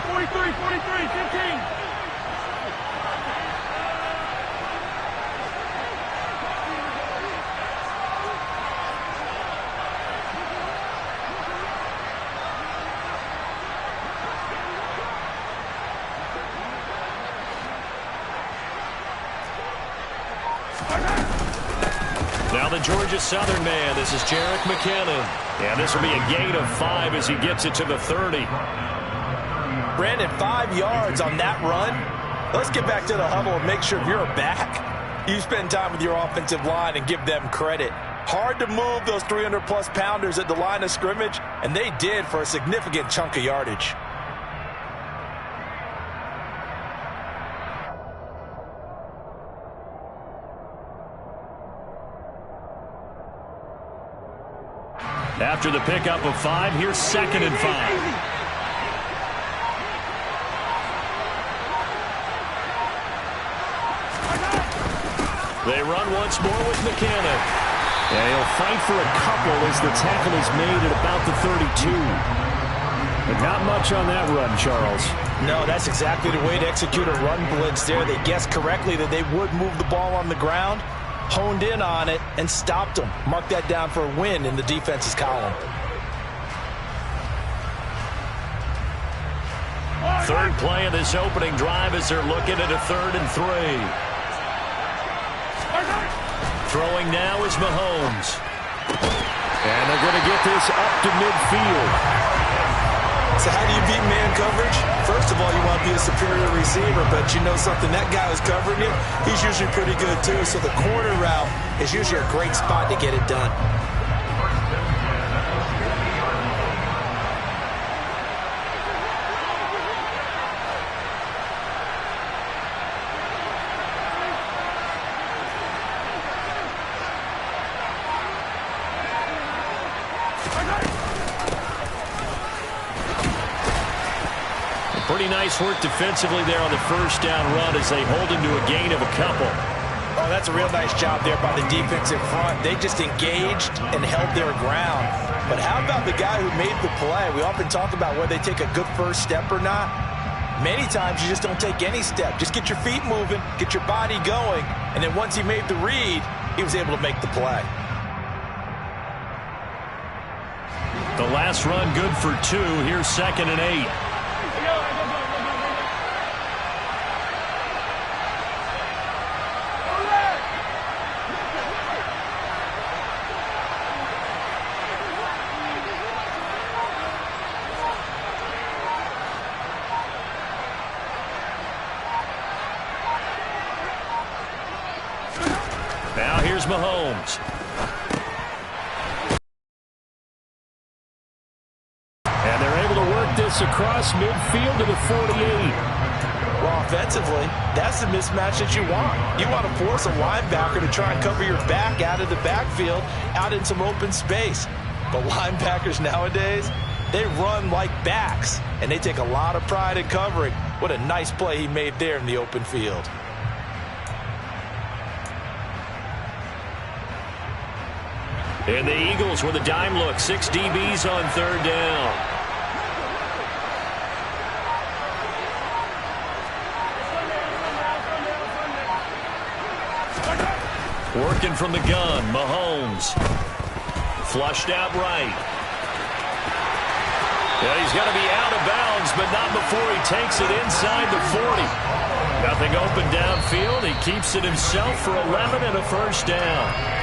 43, 43, 15. Now the Georgia Southern man, this is Jerick McKinnon. And this will be a gain of 5 as he gets it to the 30. Brandon, 5 yards on that run. Let's get back to the huddle and make sure if you're a back, you spend time with your offensive line and give them credit. Hard to move those 300-plus pounders at the line of scrimmage, and they did for a significant chunk of yardage. After the pickup of 5, here's 2nd and 5. They run once more with McKinnon. And he'll fight for a couple as the tackle is made at about the 32. But not much on that run, Charles. No, that's exactly the way to execute a run blitz there. They guessed correctly that they would move the ball on the ground, honed in on it, and stopped them. Mark that down for a win in the defense's column. Third play of this opening drive as they're looking at a 3rd and 3. Throwing now is Mahomes. And they're going to get this up to midfield. So how do you beat man coverage? First of all, you want to be a superior receiver, but you know something, that guy who's covering you, he's usually pretty good too. So the corner route is usually a great spot to get it done. Pretty nice work defensively there on the first down run as they hold him to a gain of a couple. Oh, that's a real nice job there by the defensive front. They just engaged and held their ground. But how about the guy who made the play? We often talk about whether they take a good first step or not. Many times you just don't take any step. Just get your feet moving, get your body going, and then once he made the read, he was able to make the play. The last run good for 2. Here's 2nd and 8. Now here's Mahomes. And they're able to work this across midfield to the 48. Well, offensively, that's the mismatch that you want. You want to force a linebacker to try and cover your back out of the backfield, out in some open space. But linebackers nowadays, they run like backs, and they take a lot of pride in covering. What a nice play he made there in the open field. And the Eagles with a dime look. 6 DBs on 3rd down. Working from the gun, Mahomes. Flushed out right. Yeah, he's got to be out of bounds, but not before he takes it inside the 40. Nothing open downfield. He keeps it himself for 11 and a first down.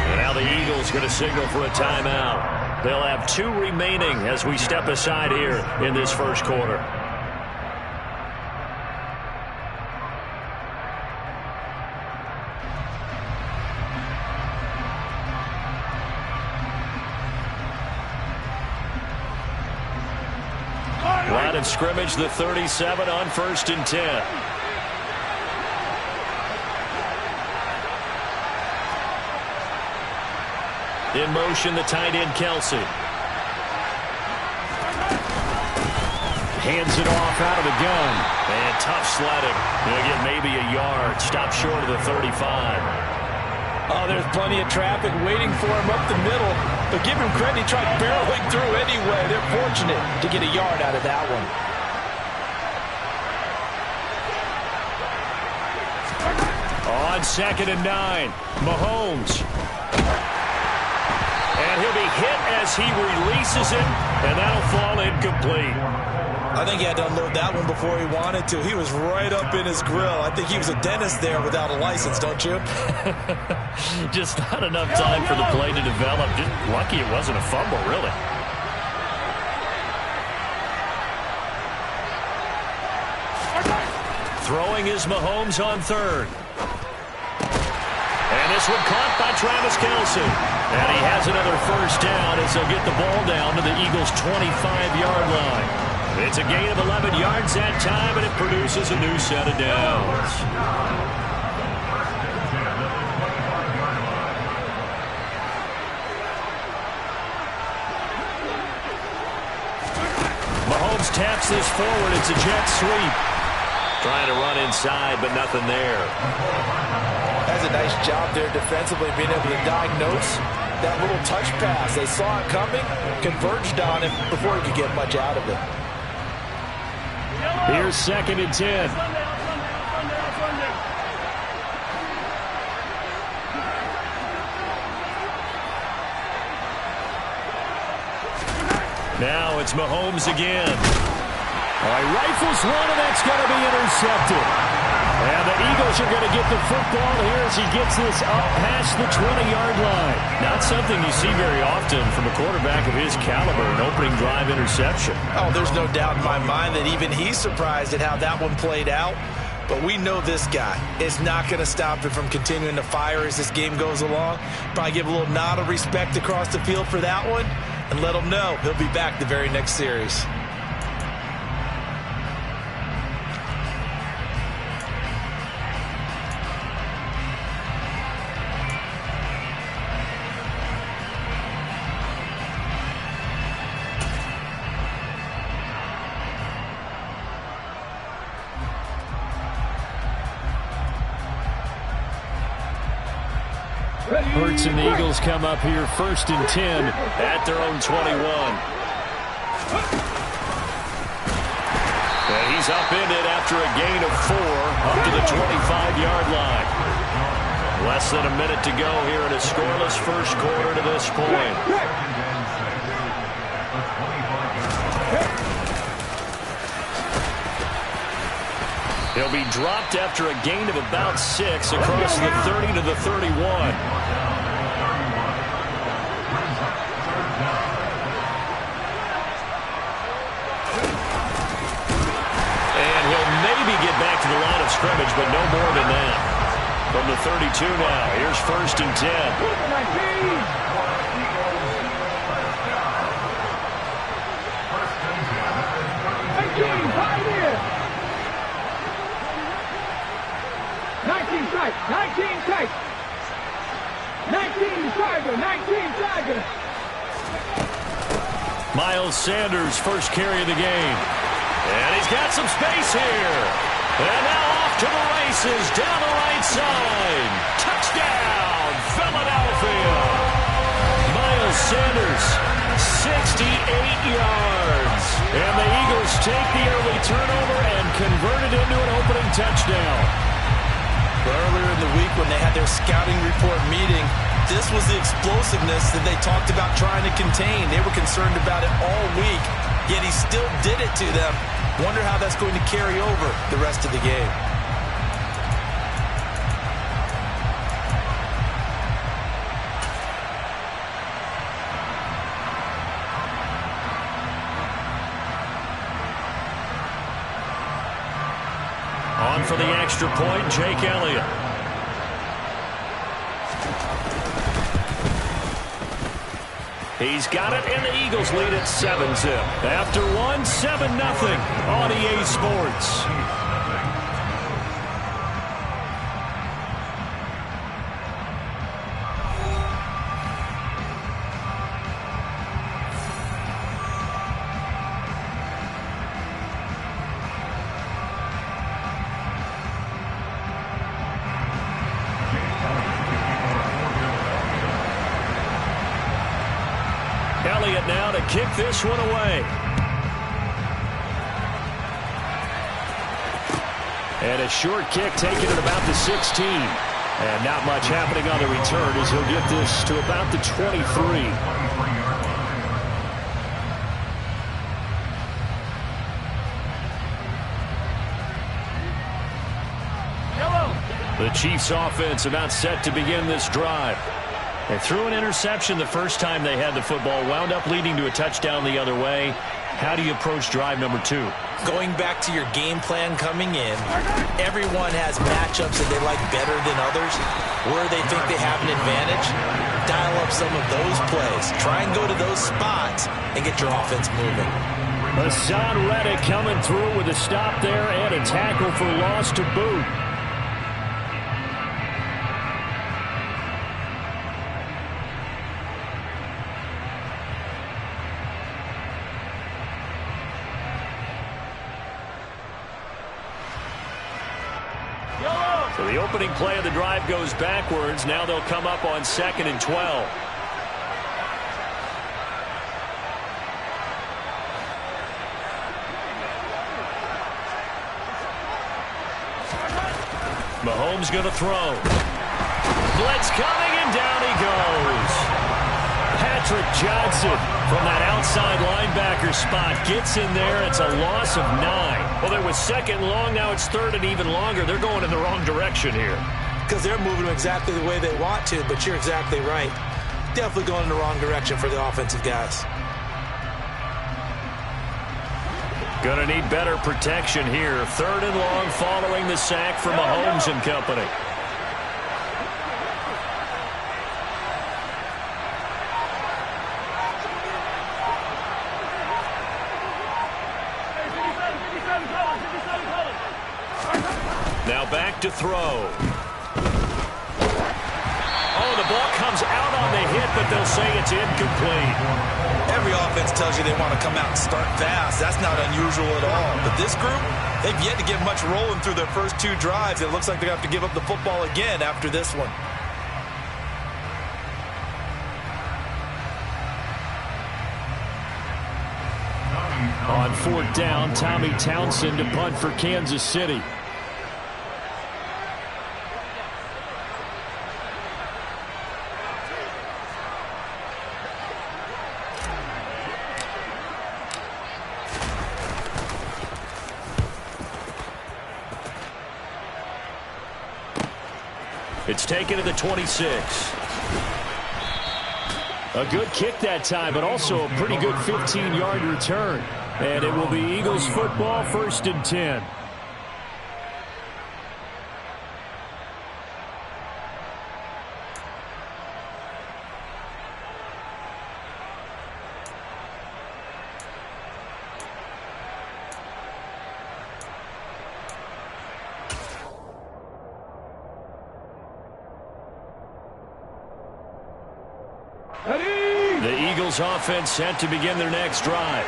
And now the Eagles going to signal for a timeout. They'll have 2 remaining as we step aside here in this first quarter. Line of scrimmage, the 37 on 1st and 10. In motion, the tight end, Kelsey. Hands it off out of the gun. And tough sledding. He'll get maybe a yard. Stop short of the 35. Oh, there's plenty of traffic waiting for him up the middle. But give him credit, he tried barreling through anyway. They're fortunate to get a yard out of that one. On 2nd and 9, Mahomes. And he'll be hit as he releases it, and that'll fall incomplete. I think he had to unload that one before he wanted to. He was right up in his grill. I think he was a dentist there without a license, don't you? Just not enough time for the play to develop. Just lucky it wasn't a fumble, really. Throwing is Mahomes on 3rd. And this one caught by Travis Kelce. And he has another first down as they'll get the ball down to the Eagles' 25-yard line. It's a gain of 11 yards that time, and it produces a new set of downs. Mahomes taps this forward. It's a jet sweep. Trying to run inside, but nothing there. That's a nice job there defensively, being able to diagnose that little touch pass. They saw it coming, converged on it before he could get much out of it. Here's 2nd and 10. Now it's Mahomes again. Rifles one, and that's going to be intercepted. And the Eagles are going to get the football here as he gets this up past the 20-yard line. Not something you see very often from a quarterback of his caliber, an opening drive interception. Oh, there's no doubt in my mind that even he's surprised at how that one played out. But we know this guy is not going to stop him from continuing to fire as this game goes along. Probably give a little nod of respect across the field for that one and let him know he'll be back the very next series. Hurts and the Eagles come up here 1st and 10 at their own 21. And he's upended after a gain of 4 up to the 25-yard line. Less than a minute to go here in a scoreless first quarter to this point. He'll be dropped after a gain of about 6 across the 30 to the 31. Get back to the line of scrimmage, but no more than that. From the 32 now, here's 1st and 10. 19 strike, 19 strike. 19 Tiger, 19 Tiger. Miles Sanders, first carry of the game. And he's got some space here. And now off to the races down the right side. Touchdown, Philadelphia. Miles Sanders, 68 yards. And the Eagles take the early turnover and convert it into an opening touchdown. Earlier in the week when they had their scouting report meeting, this was the explosiveness that they talked about trying to contain. They were concerned about it all week, yet he still did it to them. Wonder how that's going to carry over the rest of the game. On for the extra point, Jake Elliott. He's got it, and the Eagles lead at 7-zip. After one, 7-0 on EA Sports. Elliott now to kick this one away. And a short kick taken at about the 16. And not much happening on the return as he'll get this to about the 23. The Chiefs offense about set to begin this drive. They threw an interception the first time they had the football, wound up leading to a touchdown the other way. How do you approach drive number 2? Going back to your game plan coming in, everyone has matchups that they like better than others. Where they think they have an advantage, dial up some of those plays. Try and go to those spots and get your offense moving. Hassan Reddick coming through with a stop there and a tackle for loss to boot. So the opening play of the drive goes backwards. Now they'll come up on 2nd and 12. Mahomes going to throw. Blitz coming, and down he goes. Patrick Johnson from that outside linebacker spot gets in there. It's a loss of 9. Well, there was 2nd long. Now it's 3rd and even longer. They're going in the wrong direction here. Because they're moving exactly the way they want to, but you're exactly right. Definitely going in the wrong direction for the offensive guys. Going to need better protection here. 3rd and long following the sack from Mahomes and company. Now back to throw. Oh, the ball comes out on the hit, but they'll say it's incomplete. Every offense tells you they want to come out and start fast. That's not unusual at all. But this group, they've yet to get much rolling through their first 2 drives. It looks like they're going to have to give up the football again after this one. On 4th down, Tommy Townsend to punt for Kansas City. It's taken to the 26. A good kick that time, but also a pretty good 15-yard return. And it will be Eagles football, 1st and 10. The Eagles offense set to begin their next drive.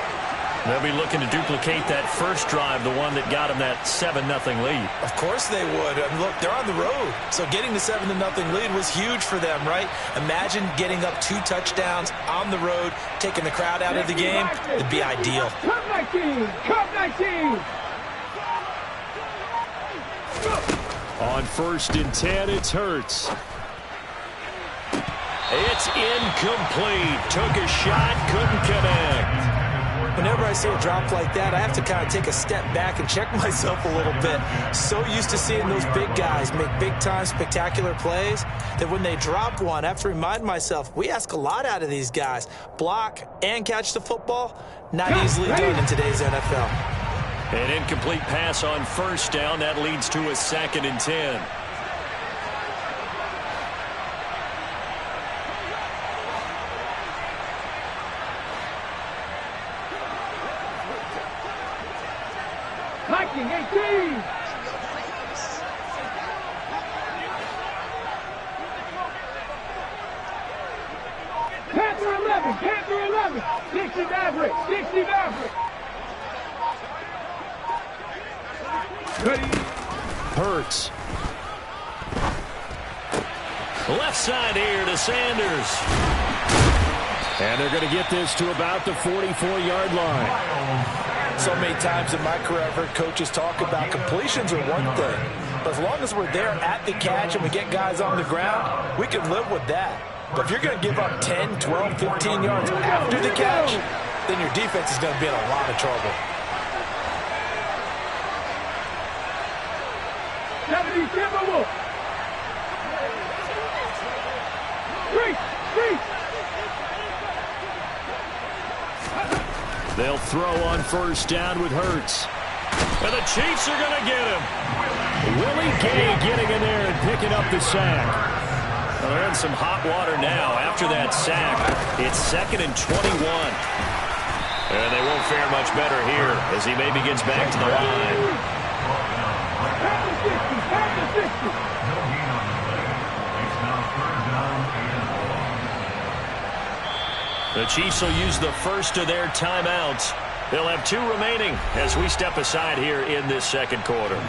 They'll be looking to duplicate that first drive, the one that got them that 7-0 lead. Of course they would. I mean, look, they're on the road. So getting the 7-0 lead was huge for them, right? Imagine getting up 2 touchdowns on the road, taking the crowd out of the game. It'd be ideal. Cup 19! Cup 19! On 1st and 10, it's Hurts. It's incomplete. Took a shot, couldn't connect. Whenever I see a drop like that, I have to kind of take a step back and check myself a little bit. So used to seeing those big guys make big-time spectacular plays that when they drop one, I have to remind myself, we ask a lot out of these guys. Block and catch the football, not easily done in today's NFL. An incomplete pass on 1st down. That leads to a 2nd and 10. Viking 18! Panther 11! Panther 11! 60 Maverick! 60 Maverick! Ready? Hurts. Left side here to Sanders. And they're going to get this to about the 44-yard line. So many times in my career, I've heard coaches talk about completions are one thing, But as long as we're there at the catch and we get guys on the ground, we can live with that. But if you're going to give up 10, 12, 15 yards after the catch, then your defense is going to be in a lot of trouble. 70 Timberwolves. Three. They'll throw on first down with Hurts. And the Chiefs are going to get him. Willie Gay getting in there and picking up the sack. Well, they're in some hot water now. After that sack, it's 2nd and 21. And they won't fare much better here as he maybe gets back to the line. The Chiefs will use the first of their timeouts. They'll have 2 remaining as we step aside here in this second quarter.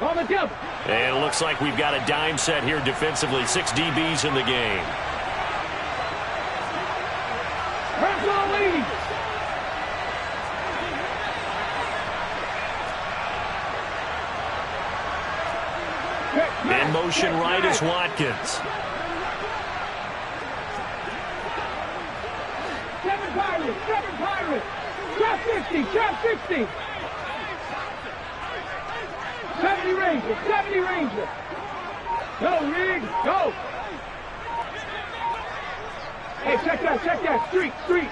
On the jump. And it looks like we've got a dime set here defensively. 6 DBs in the game. Personal lead. In motion right is Watkins. 7 Pirates. Trap 60. 70 Ranger. Go, Rig, go. Hey, check that. Street.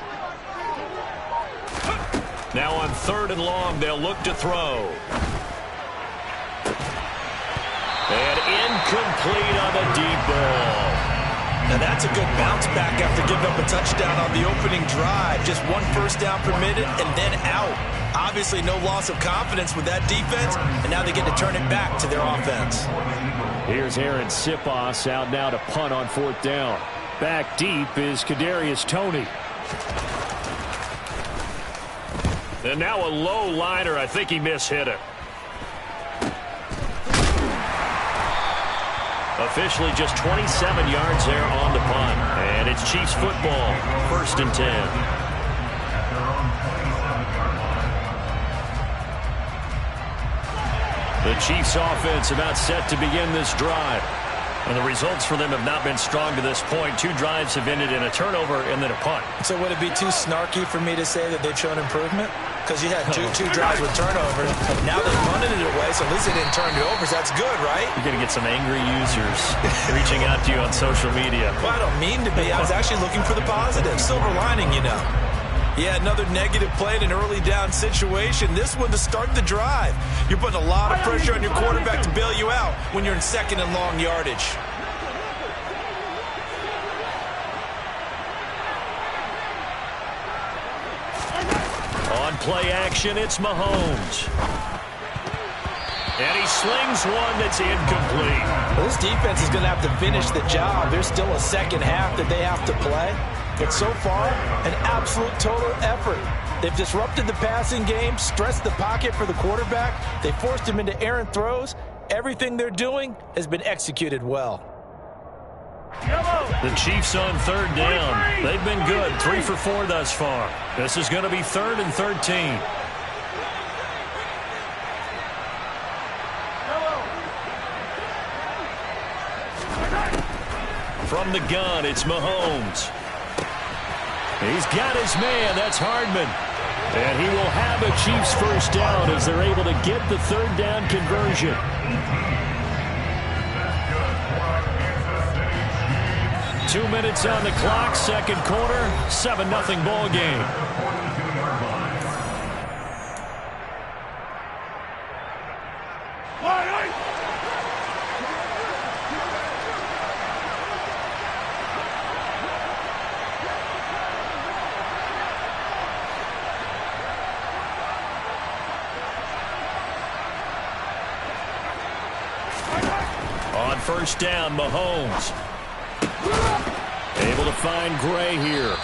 Now on 3rd and long, they'll look to throw. And incomplete on the deep ball. Now that's a good bounce back after giving up a touchdown on the opening drive. Just 1 first down permitted and then out. Obviously no loss of confidence with that defense, and now they get to turn it back to their offense. Here's Aaron Sipos out now to punt on 4th down. Back deep is Kadarius Toney. And now a low liner. I think he mishit it. Officially just 27 yards there on the punt. And it's Chiefs football. 1st and 10. The Chiefs offense about set to begin this drive. And the results for them have not been strong to this point. 2 drives have ended in a turnover and then a punt. So would it be too snarky for me to say that they've shown improvement? Because you had two drives with turnovers. Now they're punting it away, so at least they didn't turn it over. So that's good, right? You're going to get some angry users reaching out to you on social media. Well, I don't mean to be. I was actually looking for the positive. Silver lining, you know. Yeah, another negative play in an early down situation. This one to start the drive. You're putting a lot of pressure on your quarterback to bail you out when you're in 2nd and long yardage. On play action, it's Mahomes. And he slings one that's incomplete. Well, this defense is going to have to finish the job. There's still a second half that they have to play. But so far, an absolute total effort. They've disrupted the passing game, stressed the pocket for the quarterback. They forced him into errant throws. Everything they're doing has been executed well. The Chiefs on 3rd down. They've been good. 3 for 4 thus far. This is going to be 3rd and 13. From the gun, it's Mahomes. He's got his man. That's Hardman. And he will have a Chiefs first down as they're able to get the 3rd down conversion. Two minutes on the clock, second quarter, 7-0 ball game. On first down, Mahomes. Able to find Gray here.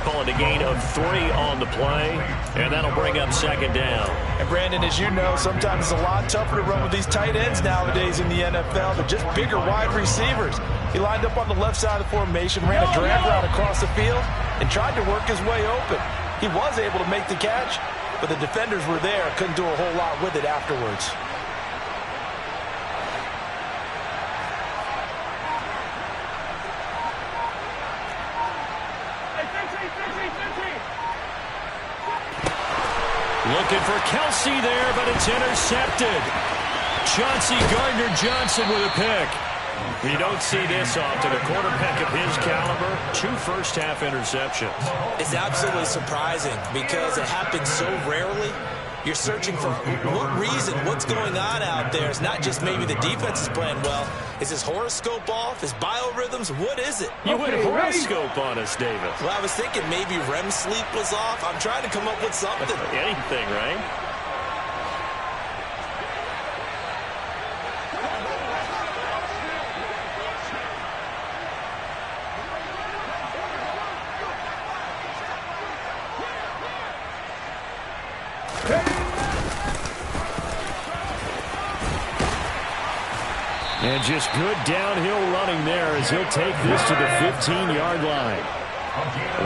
Call it a gain of 3 on the play, and that'll bring up second down. And Brandon, as you know, sometimes it's a lot tougher to run with these tight ends nowadays in the NFL. They're just bigger wide receivers. He lined up on the left side of the formation, ran a drag route across the field, and tried to work his way open. He was able to make the catch, but the defenders were there, couldn't do a whole lot with it afterwards. Looking for Kelsey there, but it's intercepted. Chauncey Gardner-Johnson with a pick. You don't see this often. A quarterback of his caliber, 2 first-half interceptions. It's absolutely surprising because it happens so rarely. You're searching for what reason, what's going on out there. It's not just maybe the defense is playing well. Is his horoscope off? His biorhythms? What is it? You went horoscope on us, David. Well, I was thinking maybe REM sleep was off. I'm trying to come up with something. Anything, right? And just good downhill running there as he'll take this to the 15-yard line.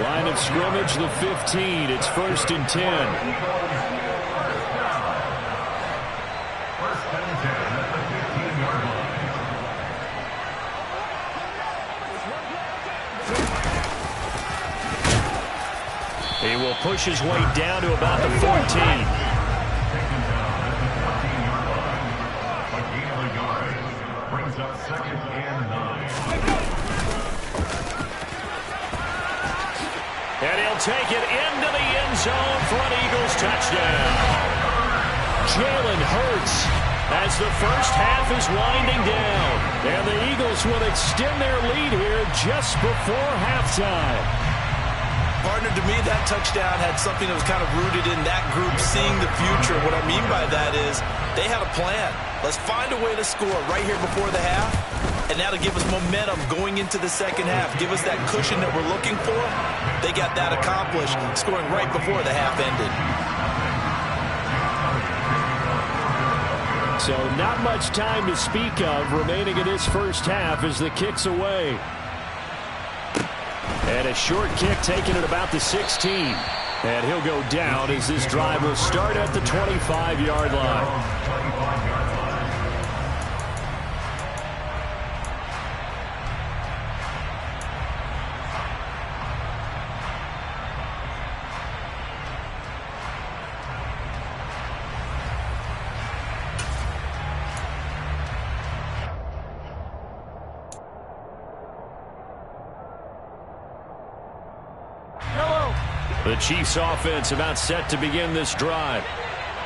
Line of scrimmage, the 15. It's 1st and 10. He will push his way down to about the 14. And he'll take it into the end zone for an Eagles touchdown. Jalen Hurts as the first half is winding down. And the Eagles will extend their lead here just before halftime. Partner, to me, that touchdown had something that was kind of rooted in that group seeing the future. What I mean by that is they had a plan. Let's find a way to score right here before the half. And now to give us momentum going into the second half. Give us that cushion that we're looking for. They got that accomplished, scoring right before the half ended. So not much time to speak of remaining in this first half as the kick's away. And a short kick taken at about the 16. And he'll go down as this drive will start at the 25-yard line. The Chiefs offense about set to begin this drive.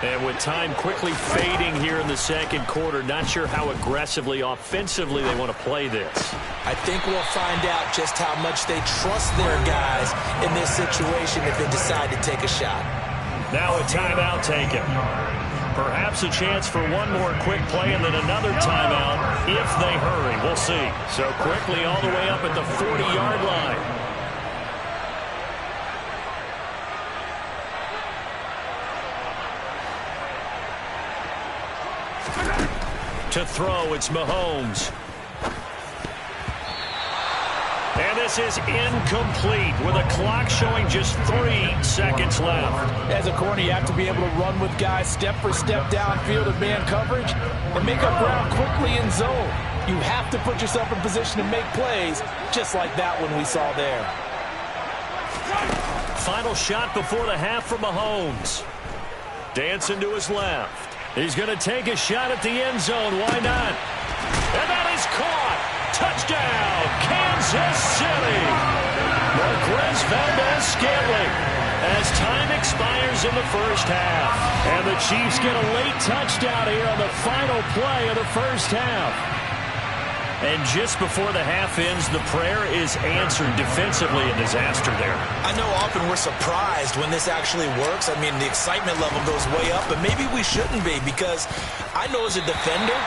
And with time quickly fading here in the second quarter, not sure how aggressively, offensively they want to play this. I think we'll find out just how much they trust their guys in this situation if they decide to take a shot. Now a timeout taken. Perhaps a chance for one more quick play and then another timeout if they hurry. We'll see. So quickly all the way up at the 40-yard line. To throw, it's Mahomes. And this is incomplete with a clock showing just 3 seconds left. As a corner, you have to be able to run with guys step for step downfield in man coverage and make up ground quickly in zone. You have to put yourself in position to make plays just like that one we saw there. Final shot before the half from Mahomes. Dancing to his left. He's going to take a shot at the end zone. Why not? And that is caught. Touchdown, Kansas City. Marquez Valdez-Scantling as time expires in the first half. And the Chiefs get a late touchdown here on the final play of the first half. And just before the half ends, the prayer is answered defensively. A disaster there. I know often we're surprised when this actually works. I mean, the excitement level goes way up, but maybe we shouldn't be, because I know as a defender,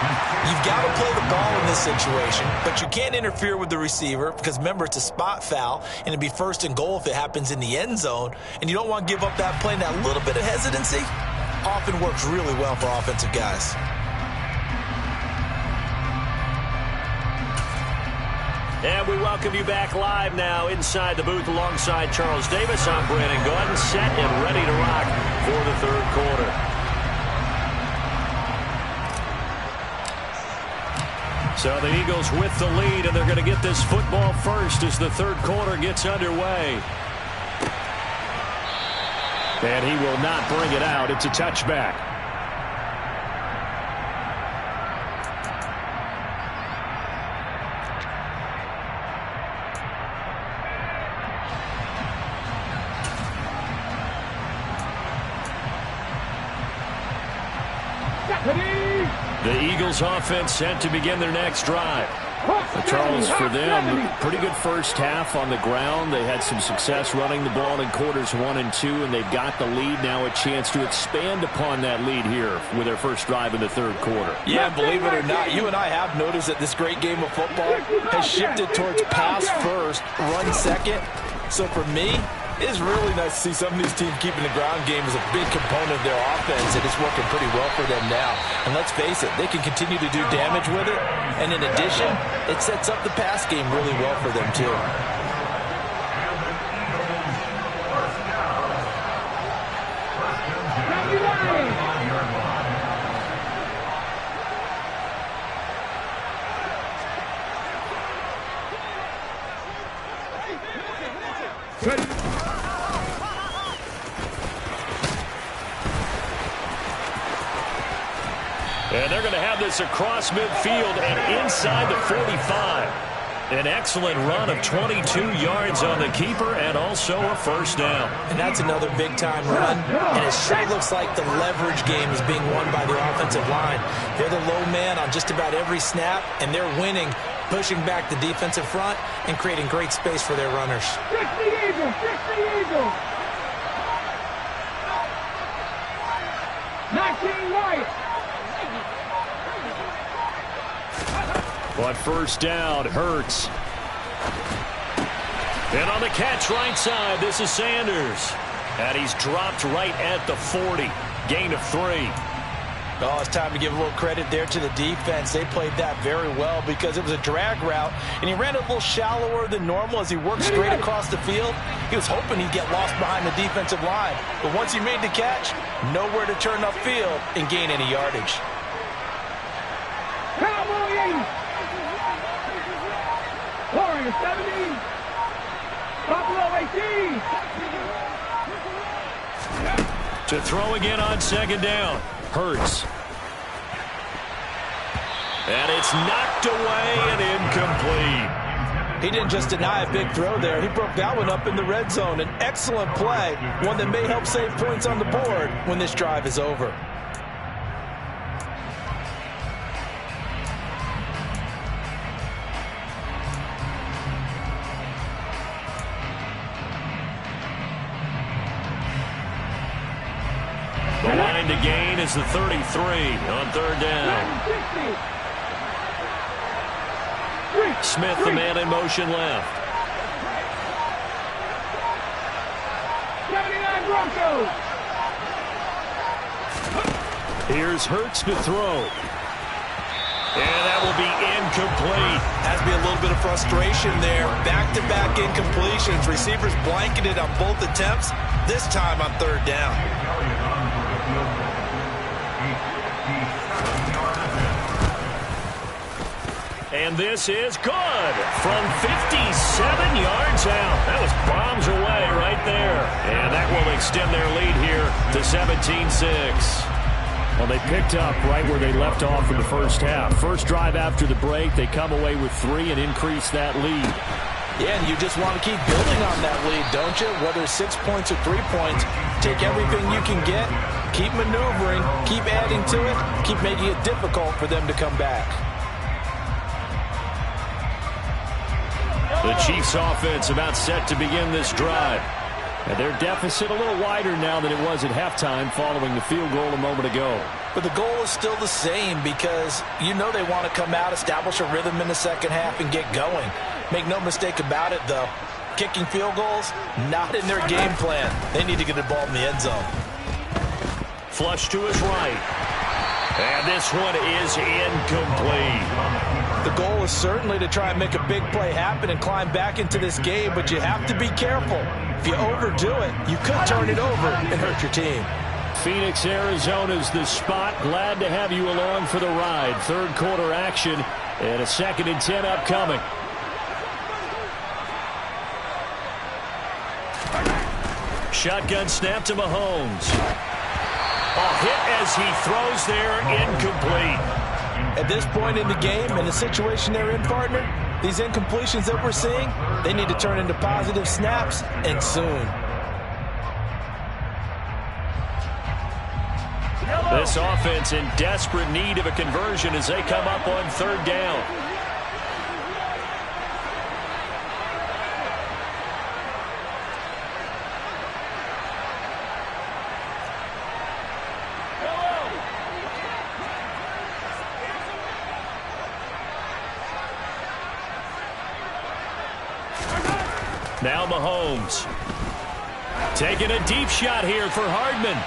you've got to play the ball in this situation, but you can't interfere with the receiver because, remember, it's a spot foul, and it'd be first and goal if it happens in the end zone, and you don't want to give up that play. And that little bit of hesitancy often works really well for offensive guys. And we welcome you back live now inside the booth alongside Charles Davis. I'm Brandon Gaudin, set and ready to rock for the third quarter. So the Eagles with the lead, and they're going to get this football first as the third quarter gets underway. And he will not bring it out. It's a touchback. The Eagles offense set to begin their next drive. Charles, for them, pretty good first half on the ground. They had some success running the ball in quarters 1 and 2, and they've got the lead now, a chance to expand upon that lead here with their first drive in the third quarter. Yeah, believe it or not, you and I have noticed that this great game of football has shifted towards pass first, run second. So for me, it's really nice to see some of these teams keeping the ground game as a big component of their offense, and it's working pretty well for them now. And let's face it, they can continue to do damage with it, and in addition, it sets up the pass game really well for them too. And they're going to have this across midfield and inside the 45. An excellent run of 22 yards on the keeper and also a first down. And that's another big-time run, and it sure looks like the leverage game is being won by the offensive line. They're the low man on just about every snap, and they're winning, pushing back the defensive front and creating great space for their runners. 60 Eagles, 60 Eagles. 19 White. On first down, Hurts. And on the catch right side, this is Sanders. And he's dropped right at the 40. Gain of 3. Oh, it's time to give a little credit there to the defense. They played that very well because it was a drag route, and he ran a little shallower than normal as he worked straight across the field. He was hoping he'd get lost behind the defensive line. But once he made the catch, nowhere to turn upfield and gain any yardage. Cowboy 80. Warriors 70. Buffalo 18. To throw again on second down. Hurts. And it's knocked away and incomplete. He didn't just deny a big throw there. He broke that one up in the red zone. An excellent play, one that may help save points on the board when this drive is over. The line to gain is the 33 on third down. Smith, the man in motion left. 79 Broncos. Here's Hurts to throw. And that will be incomplete. Has to be a little bit of frustration there. Back-to-back incompletions. Receivers blanketed on both attempts, this time on third down. And this is good from 57 yards out. That was bombs away right there. And that will extend their lead here to 17-6. Well, they picked up right where they left off in the first half. First drive after the break, they come away with 3 and increase that lead. Yeah, and you just want to keep building on that lead, don't you? Whether it's 6 points or 3 points, take everything you can get, keep maneuvering, keep adding to it, keep making it difficult for them to come back. The Chiefs offense about set to begin this drive. And their deficit a little wider now than it was at halftime following the field goal a moment ago. But the goal is still the same because you know they want to come out, establish a rhythm in the second half, and get going. Make no mistake about it, though. Kicking field goals, not in their game plan. They need to get the ball in the end zone. Flush to his right. And this one is incomplete. The goal is certainly to try and make a big play happen and climb back into this game, but you have to be careful. If you overdo it, you could turn it over and hurt your team. Phoenix, Arizona's the spot. Glad to have you along for the ride. Third quarter action and a 2nd and 10 upcoming. Shotgun snap to Mahomes. A hit as he throws there, incomplete. At this point in the game, in the situation they're in, partner, these incompletions that we're seeing, they need to turn into positive snaps, and soon. This offense in desperate need of a conversion as they come up on 3rd down. Now Mahomes. Taking a deep shot here for Hardman.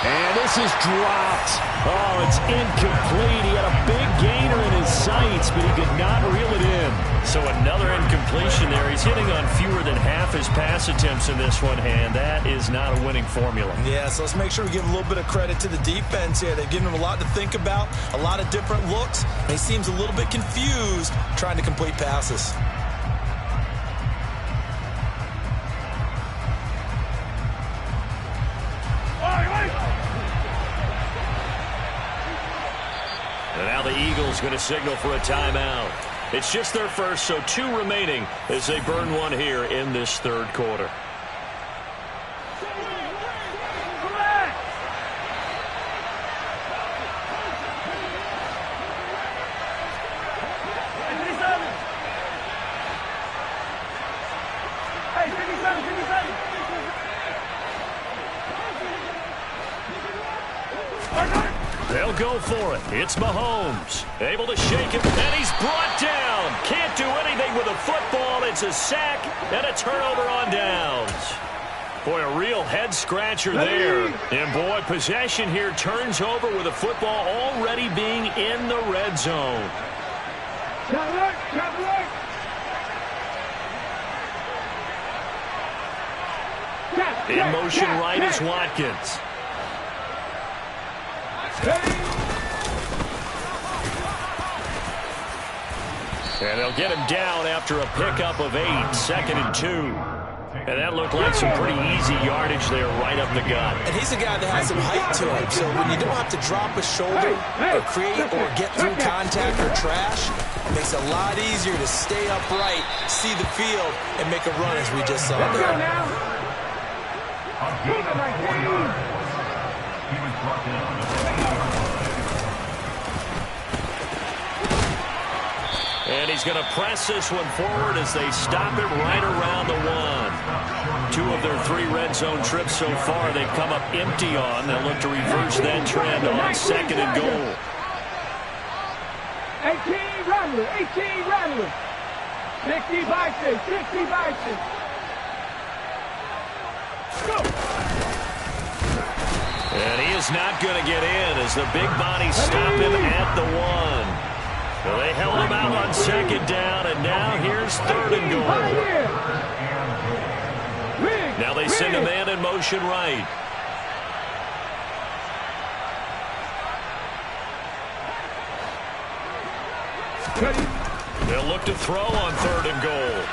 And this is dropped. Oh, it's incomplete. He had a big gainer in his sights, but he could not reel it in. So another incompletion there. He's hitting on fewer than half his pass attempts in this one, and that is not a winning formula. Yeah, so let's make sure we give a little bit of credit to the defense here. They've given him a lot to think about, a lot of different looks, and he seems a little bit confused trying to complete passes. And now the Eagles going to signal for a timeout. It's just their first, so 2 remaining as they burn one here in this 3rd quarter. They'll go for it. It's Mahomes. Able to shake him, and he's brought down. Can't do anything with a football. It's a sack and a turnover on downs. Boy, a real head-scratcher there. And, boy, possession here turns over with the football already being in the red zone. In motion right is Watkins. And they'll get him down after a pickup of 8, 2nd and 2. And that looked like some pretty easy yardage there right up the gut. And he's a guy that has some height to him, so when you don't have to drop a shoulder or create or get through contact or trash, it makes it a lot easier to stay upright, see the field, and make a run as we just saw there. And he's going to press this one forward as they stop it right around the 1. 2 of their 3 red zone trips so far they've come up empty on. They'll look to reverse that trend on 2nd and goal. 18 Rattler, 18 Rattler. 60 Bison, 60 Bison. Go! And he is not going to get in as the big bodies stop him at the 1. So they held him out on 2nd down, and now here's 3rd and goal. Now they send a man in motion right. They'll look to throw on 3rd and goal.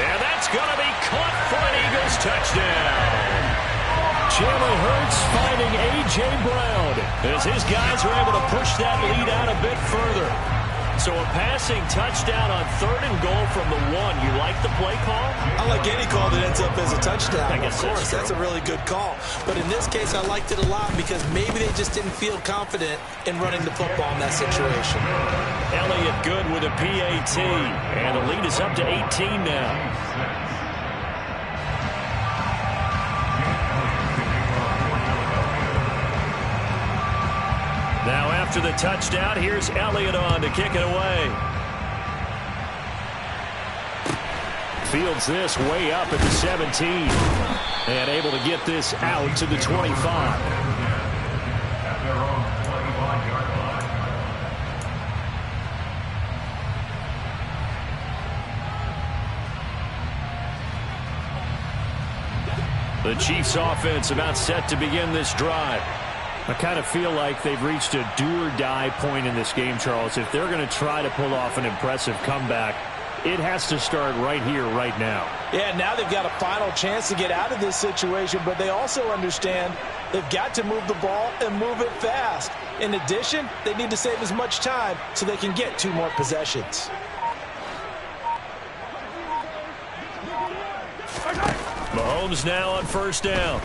And that's going to be caught for an Eagles touchdown. Jalen Hurts finding A.J. Brown as his guys are able to push that lead out a bit further. So a passing touchdown on 3rd and goal from the 1. You like the play call? I like any call that ends up as a touchdown. I guess of course, that's a really good call. But in this case, I liked it a lot because maybe they just didn't feel confident in running the football in that situation. Elliott good with a PAT. And the lead is up to 18 now. Now after the touchdown, here's Elliott on to kick it away. Fields this way up at the 17. And able to get this out to the 25. The Chiefs offense about set to begin this drive. I kind of feel like they've reached a do-or-die point in this game, Charles. If they're going to try to pull off an impressive comeback, it has to start right here, right now. Yeah, now they've got a final chance to get out of this situation, but they also understand they've got to move the ball and move it fast. In addition, they need to save as much time so they can get 2 more possessions. Mahomes now on first down.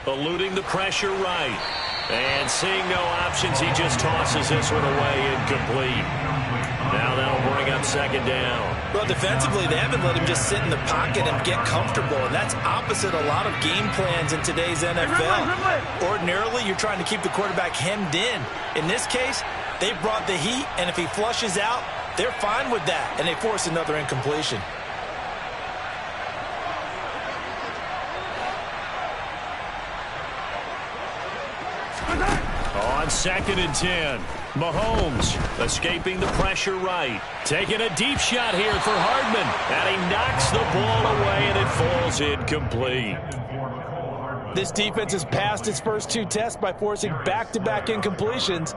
Eluding the pressure right. And seeing no options, he just tosses this one away incomplete. Now that'll bring up second down. Well, defensively, they haven't let him just sit in the pocket and get comfortable, and that's opposite a lot of game plans in today's NFL. Ordinarily, you're trying to keep the quarterback hemmed in. In this case, they brought the heat, and if he flushes out, they're fine with that, and they force another incompletion. On 2nd and 10, Mahomes escaping the pressure right. Taking a deep shot here for Hardman. And he knocks the ball away, and it falls incomplete. This defense has passed its first 2 tests by forcing back-to-back incompletions.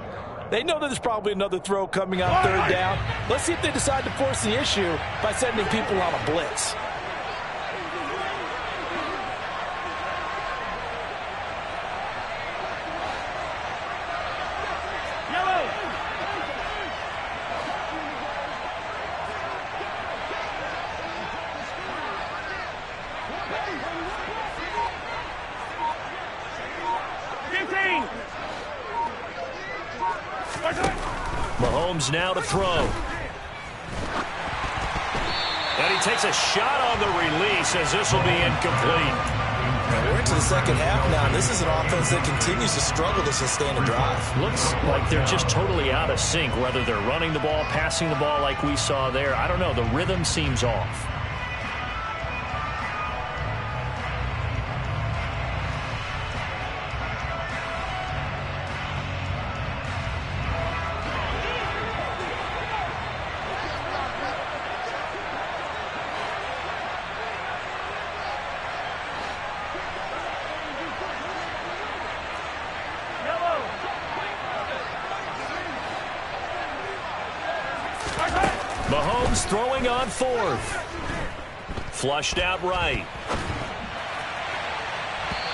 They know that there's probably another throw coming on 3rd down. Let's see if they decide to force the issue by sending people on a blitz. Mahomes now to throw. And he takes a shot on the release as this will be incomplete. We're into the second half now, and this is an offense that continues to struggle to sustain a drive. Looks like they're just totally out of sync, whether they're running the ball, passing the ball like we saw there. I don't know. The rhythm seems off. Mahomes throwing on 4th. Flushed out right.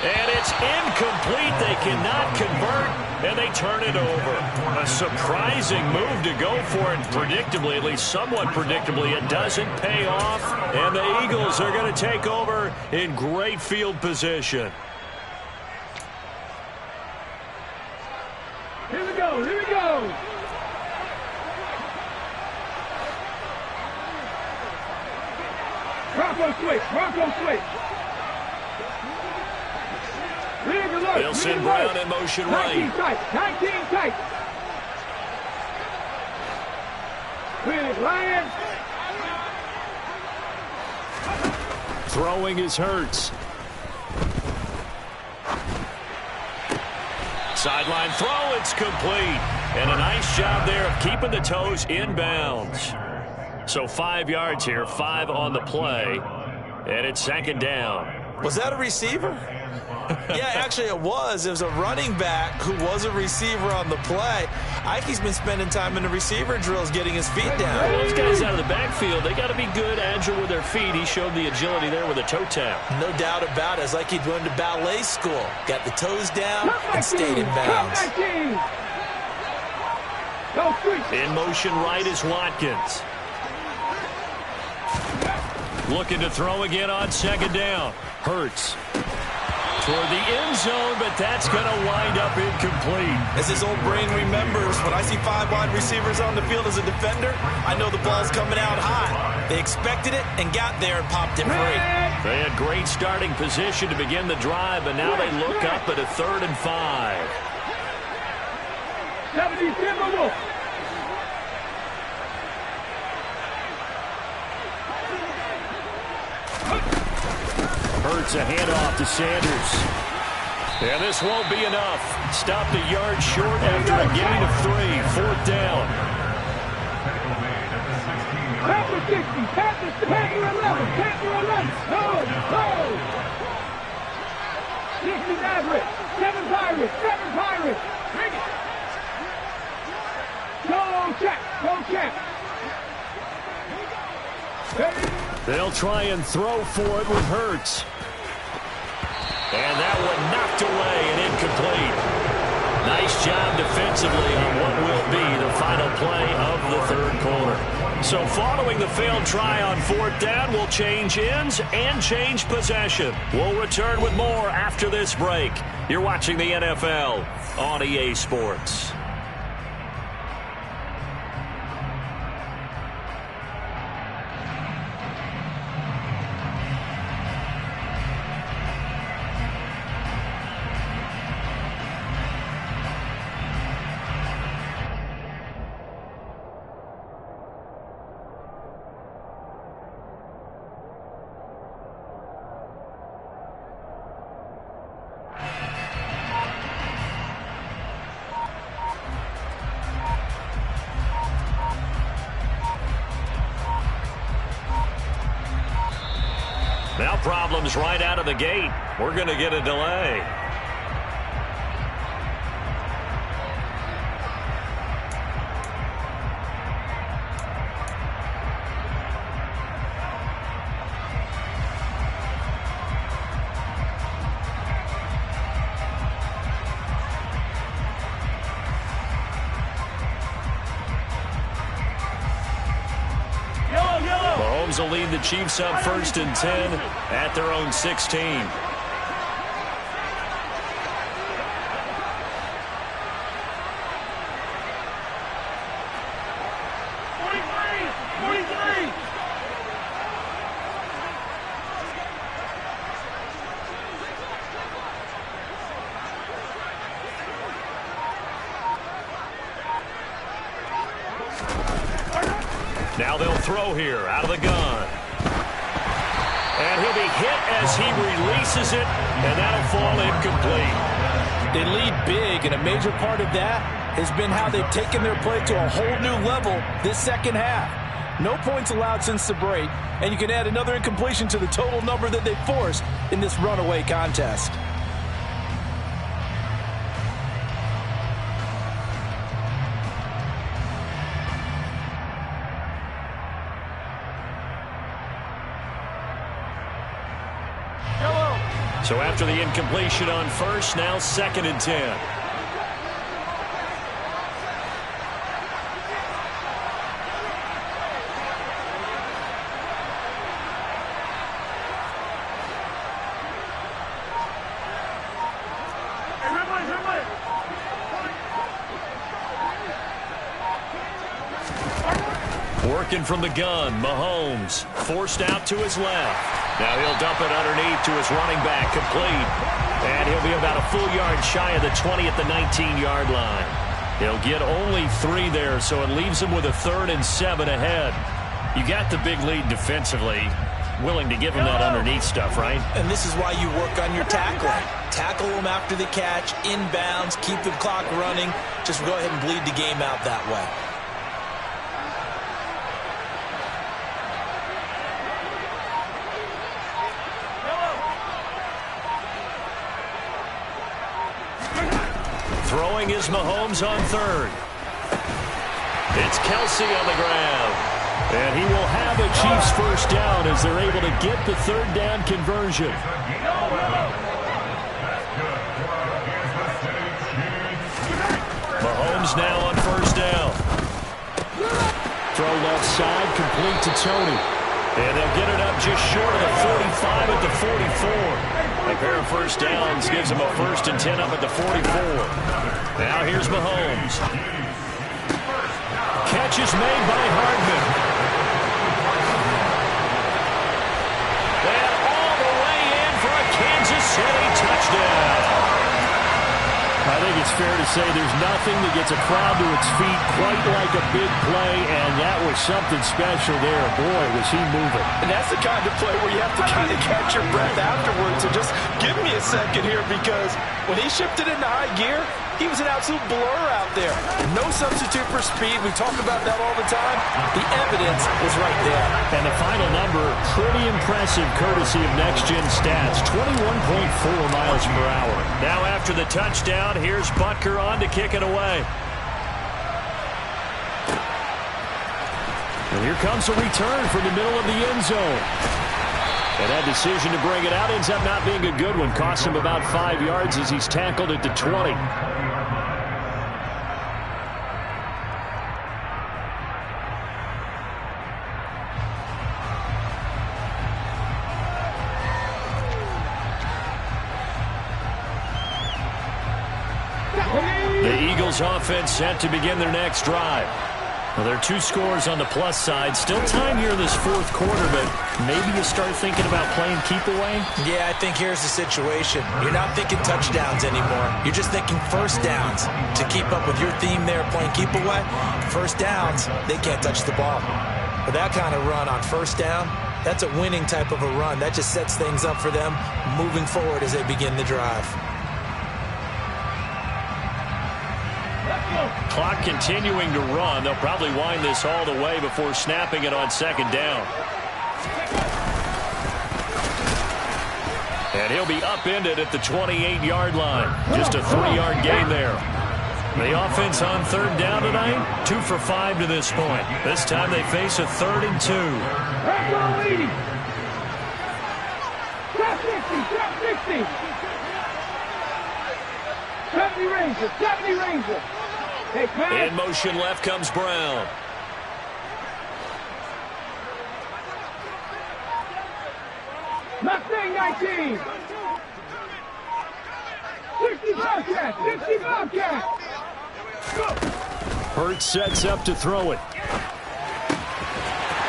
And it's incomplete. They cannot convert, and they turn it over. A surprising move to go for it. Predictably, at least somewhat predictably, it doesn't pay off. And the Eagles are going to take over in great field position. Here we go, here we go. Bronco switch, Bronco switch. They'll send Brown in motion right. 19 tight. Clear it, Lions. Throwing is Hurts. Sideline throw, it's complete. And a nice job there of keeping the toes inbounds. So 5 yards here, 5 on the play. And it's second down. Was that a receiver? Yeah, actually it was. It was a running back who was a receiver on the play. Ike's been spending time in the receiver drills getting his feet down. Those guys out of the backfield, they got to be good, agile with their feet. He showed the agility there with a toe tap. No doubt about it. It's like he'd went to ballet school. Got the toes down and stayed in bounds. In motion right is Watkins. Looking to throw again on second down. Hurts. toward the end zone, but that's going to wind up incomplete. As his old brain remembers, when I see 5 wide receivers on the field as a defender, I know the ball's coming out hot. They expected it and got there and popped it free. They had great starting position to begin the drive, and now they look up at a 3rd and 5. 77. Hurts a handoff to Sanders. And this won't be enough. Stopped a yard short after a gain of 3. 4th down. Panther 60. Panther 11. Panther 11. Go. 60 Maverick. 7 Pirates. 7 Pirates. Bring it. Go check. Go check. They'll try and throw for it with Hurts. And that one knocked away and incomplete. Nice job defensively on what will be the final play of the 3rd quarter. So following the failed try on 4th down, we'll change ends and change possession. We'll return with more after this break. You're watching the NFL on EA Sports. Now problems right out of the gate. We're going to get a delay. Mahomes will lead the Chiefs up 1st and 10 at their own 16. Now they'll throw here out of the gun. And he'll be hit as he releases it, and that'll fall incomplete. They lead big, and a major part of that has been how they've taken their play to a whole new level this second half. No points allowed since the break, and you can add another incompletion to the total number that they forced in this runaway contest. So after the incompletion on 1st, now 2nd and 10. Working from the gun, Mahomes forced out to his left. Now he'll dump it underneath to his running back, complete. And he'll be about a full yard shy of the 20 at the 19-yard line. He'll get only 3 there, so it leaves him with a 3rd and 7 ahead. You got the big lead defensively. Willing to give him that underneath stuff, right? And this is why you work on your tackling. Tackle them after the catch, inbounds, keep the clock running. Just go ahead and bleed the game out that way. Throwing is Mahomes on 3rd. It's Kelsey on the ground. And he will have a Chiefs 1st down as they're able to get the 3rd down conversion. Mahomes now on 1st down. Throw left side, complete to Tony. And they'll get it up just short of the 45 at the 44. A pair of first downs gives them a 1st and 10 up at the 44. Now here's Mahomes. Catch is made by Hardman. And all the way in for a Kansas City touchdown. I think it's fair to say there's nothing that gets a crowd to its feet quite like a big play, and that was something special there. Boy, was he moving. And that's the kind of play where you have to kind of catch your breath afterwards. So just give me a second here, because when he shifted into high gear, he was an absolute blur out there. No substitute for speed. We talk about that all the time. The evidence was right there. And the final number, pretty impressive courtesy of Next Gen Stats, 21.4 miles per hour. Now after the touchdown, here's Butker on to kick it away. And here comes a return from the middle of the end zone. And that decision to bring it out ends up not being a good one. Costs him about 5 yards as he's tackled at the 20. The Eagles offense set to begin their next drive. Well, there are 2 scores on the plus side. Still time here in this 4th quarter, but maybe you start thinking about playing keep away? Yeah, I think here's the situation. You're not thinking touchdowns anymore. You're just thinking first downs. To keep up with your theme there, playing keep away, first downs, they can't touch the ball. But that kind of run on first down, that's a winning type of a run. That just sets things up for them moving forward as they begin the drive. Clock continuing to run. They'll probably wind this all the way before snapping it on 2nd down. And he'll be upended at the 28-yard line. Just a 3-yard gain there. The offense on 3rd down tonight, 2 for 5 to this point. This time they face a 3rd and 2. Top 60, 70 Ranger, 70 Ranger. In motion left comes Brown. Mustang 19. 60 Bobcat, 60 Bobcat. Hurts sets up to throw it.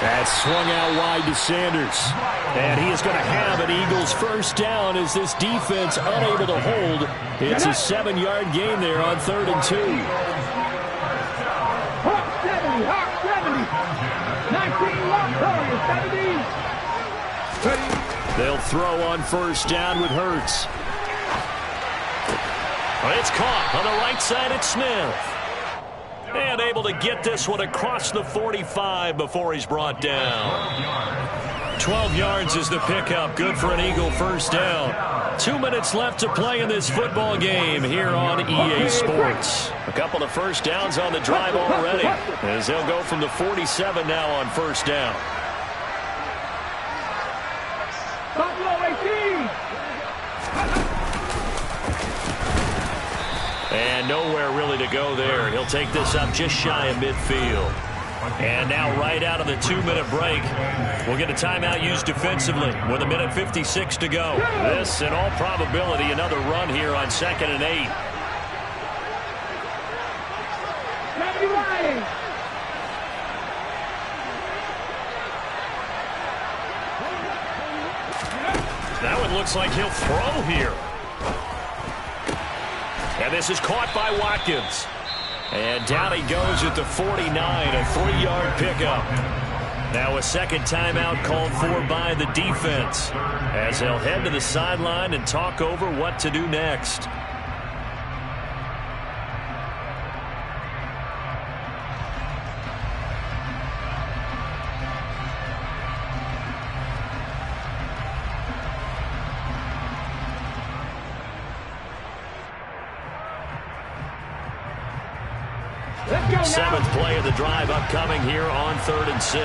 That's swung out wide to Sanders. And he is going to have an Eagles first down as this defense unable to hold. It's a 7-yard gain there on 3rd and 2. Hawk 70, Hawk 70. 19, Hawk 70. They'll throw on first down with Hurts. It's caught on the right side at Smith. And able to get this one across the 45 before he's brought down. 12 yards is the pickup. Good for an Eagle first down. 2 minutes left to play in this football game here on EA Sports. A couple of first downs on the drive already, as they'll go from the 47 now on first down. Buffalo 18. And nowhere really to go there. He'll take this up just shy of midfield. And now right out of the 2-minute break, we'll get a timeout used defensively with 1:56 to go. This, in all probability, another run here on 2nd and 8. That one looks like he'll throw here. And this is caught by Watkins. And down he goes at the 49, a 3-yard pickup. Now a second timeout called for by the defense, as they'll head to the sideline and talk over what to do next. Seventh play of the drive upcoming here on 3rd and 6.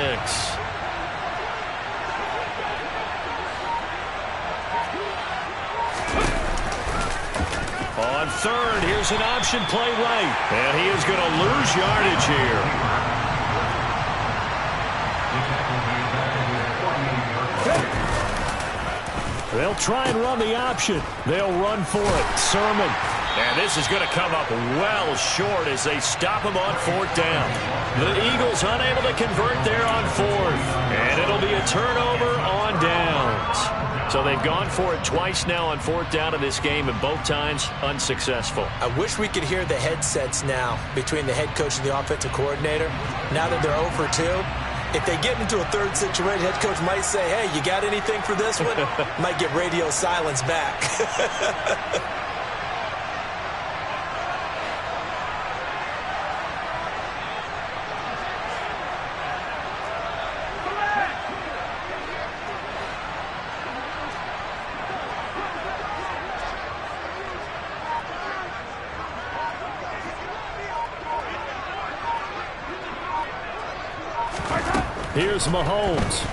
On 3rd, here's an option play right. And he is going to lose yardage here. They'll try and run the option. They'll run for it. Sermon. And this is going to come up well short as they stop him on 4th down. The Eagles unable to convert there on 4th. And it'll be a turnover on downs. So they've gone for it twice now on 4th down in this game, and both times unsuccessful. I wish we could hear the headsets now between the head coach and the offensive coordinator. Now that they're 0 for 2, if they get into a third situation, head coach might say, hey, you got anything for this one? Might get radio silence back. Here's Mahomes.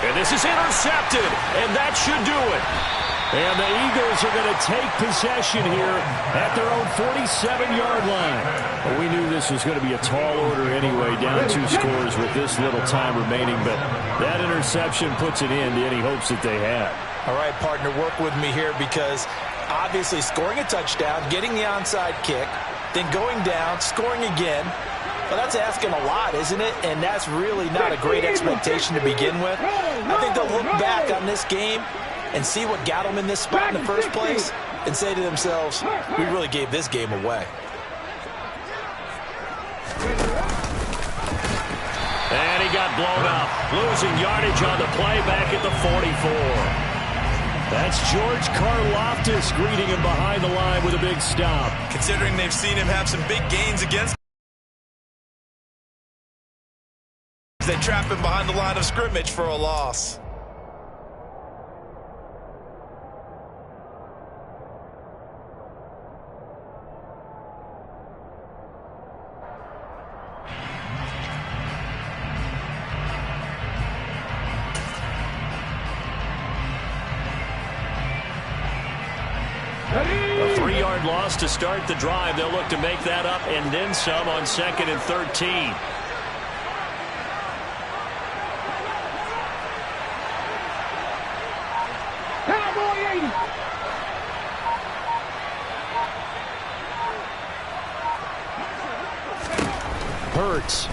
And this is intercepted, and that should do it. And the Eagles are going to take possession here at their own 47-yard line. Well, we knew this was going to be a tall order anyway, down 2 scores with this little time remaining, but that interception puts an end to any hopes that they had. All right, partner, work with me here because obviously scoring a touchdown, getting the onside kick, then going down, scoring again. Well, that's asking a lot, isn't it? And that's really not a great expectation to begin with. I think they'll look back on this game and see what got them in this spot in the first place and say to themselves, we really gave this game away. And he got blown up, losing yardage on the play back at the 44. That's George Karlaftis greeting him behind the line with a big stop. Considering they've seen him have some big gains against, they trap him behind the line of scrimmage for a loss. A 3-yard loss to start the drive. They'll look to make that up and then some on 2nd and 13. Hurts.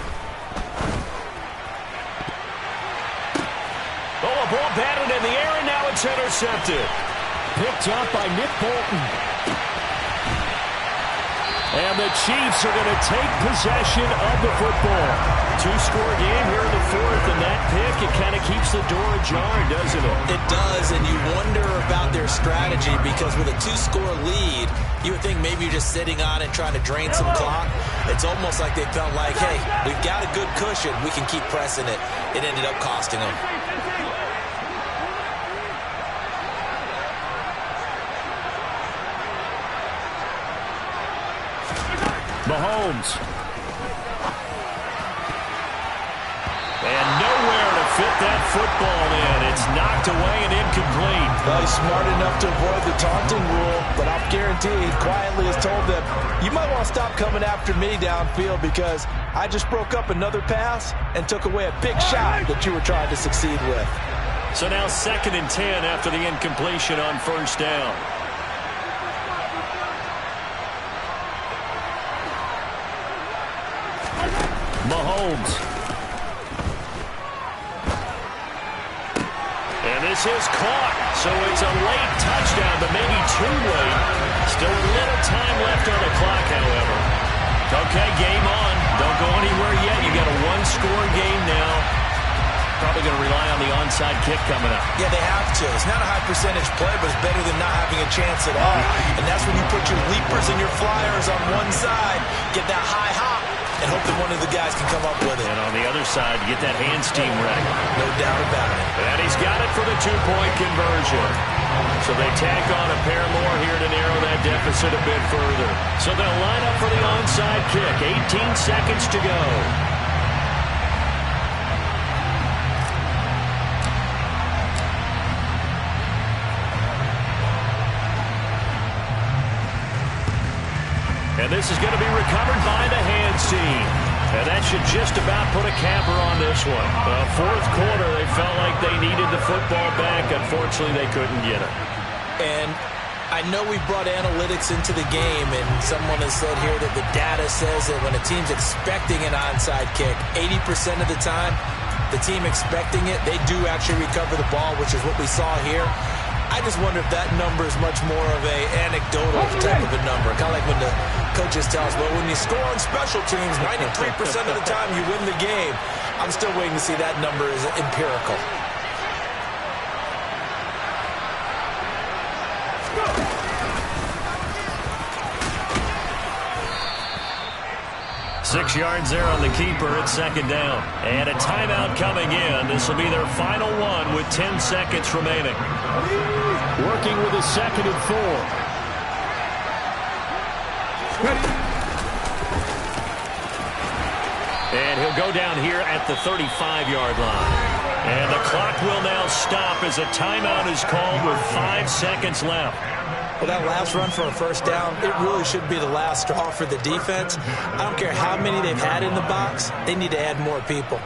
Oh, a ball batted in the air, and now it's intercepted. Picked up by Nick Bolton. And the Chiefs are going to take possession of the football. 2-score game here in the 4th, and that pick, it kind of keeps the door ajar, doesn't it? It does, and you wonder about their strategy because with a 2-score lead, you would think maybe you're just sitting on it trying to drain some clock. It's almost like they felt like, hey, we've got a good cushion. We can keep pressing it. It ended up costing them. Mahomes. And nowhere to fit that football in. It's knocked away and incomplete. Well, he's smart enough to avoid the taunting rule, but I'll guarantee he quietly has told them, you might want to stop coming after me downfield because I just broke up another pass and took away a big shot that you were trying to succeed with. So now 2nd and 10 after the incompletion on 1st down. Mahomes. And this is caught. So it's a late touchdown, but maybe too late. Still a little time left on the clock, however. Okay, game on. Don't go anywhere yet. You got a 1-score game now. Probably going to rely on the onside kick coming up. Yeah, they have to. It's not a high percentage play, but it's better than not having a chance at all. And that's when you put your leapers and your flyers on one side, get that high hop, and hope that one of the guys can come up with it. And on the other side, get that hands team ready. No doubt about it. And he's got it for the 2-point conversion. So they tack on a pair more here to narrow that deficit a bit further. So they'll line up for the onside kick. 18 seconds to go. And this is going to be recovered by the hands team. And that should just about put a capper on this one. Fourth quarter, they felt like they needed the football back. Unfortunately, they couldn't get it. And I know we brought analytics into the game, and someone has said here that the data says that when a team's expecting an onside kick, 80% of the time, the team expecting it, they do actually recover the ball, which is what we saw here. I just wonder if that number is much more of a anecdotal type of a number. Kind of like when the coaches tell us, well, when you score on special teams, 93% of the time you win the game. I'm still waiting to see that number is empirical. Go. 6 yards there on the keeper at second down. And a timeout coming in. This will be their final one with 10 seconds remaining. Working with a 2nd and 4. And he'll go down here at the 35-yard line. And the clock will now stop as a timeout is called with 5 seconds left. Well, that last run for a first down, it really should be the last straw for the defense. I don't care how many they've had in the box. They need to add more people.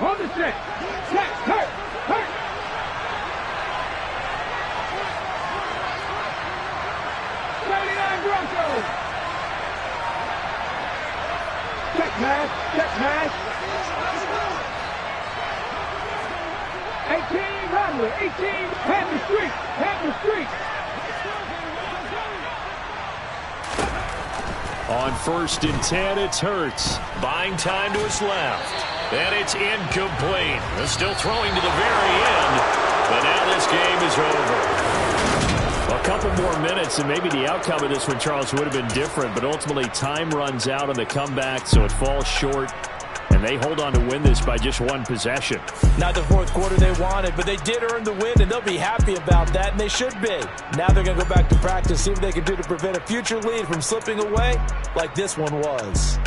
On the set. Set. Hurt. Hurt. Broncos. Check pass. Check pass. 18 Rattler. 18 Panther Street. Panther Street. On 1st and 10, it's Hurts. Buying time to his left. And it's incomplete. They're still throwing to the very end. But now this game is over. A couple more minutes, and maybe the outcome of this one, Charles, would have been different. But ultimately, time runs out on the comeback, so it falls short. And they hold on to win this by just 1 possession. Not the fourth quarter they wanted, but they did earn the win, and they'll be happy about that, and they should be. Now they're going to go back to practice, see what they can do to prevent a future lead from slipping away like this one was.